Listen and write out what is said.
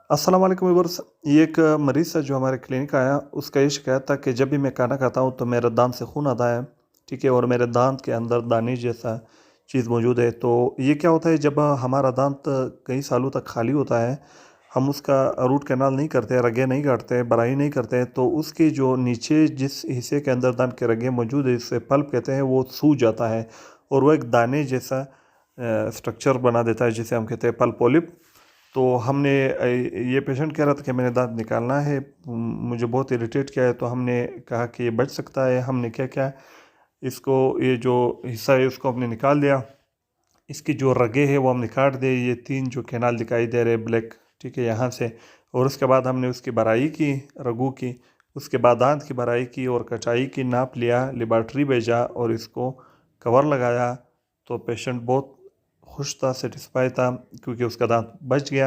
अस्सलाम वालेकुम व्यूअर्स। ये एक मरीज़ है जो हमारे क्लिनिक आया। उसका ये शिकायत था कि जब भी मैं खाना खाता हूँ तो मेरे दांत से खून आता है, ठीक है, और मेरे दांत के अंदर दाने जैसा चीज़ मौजूद है। तो ये क्या होता है, जब हमारा दांत कई सालों तक खाली होता है, हम उसका रूट कैनाल नहीं करते, रगे नहीं काटते, बराई नहीं करते, तो उसके जो नीचे जिस हिस्से के अंदर दांत के रगे मौजूद है, जिसे पल्प कहते हैं, वो सूज जाता है और वो एक दाने जैसा स्ट्रक्चर बना देता है, जिसे हम कहते हैं पल्प पॉलिप। तो हमने ये पेशेंट कह रहा था कि मैंने दांत निकालना है, मुझे बहुत इरिटेट किया है। तो हमने कहा कि ये बच सकता है। हमने क्या किया, इसको, ये जो हिस्सा है उसको हमने निकाल दिया। इसकी जो रगे है वो हमने काट दिए, ये तीन जो कैनाल दिखाई दे रहे ब्लैक, ठीक है, यहाँ से। और उसके बाद हमने उसकी भराई की, रगों की। उसके बाद दांत की भराई की और कटाई की, नाप लिया, लेबॉर्ट्री भेजा और इसको कवर लगाया। तो पेशेंट बहुत खुश था, सेटिस्फाई था, क्योंकि उसका दांत बच गया।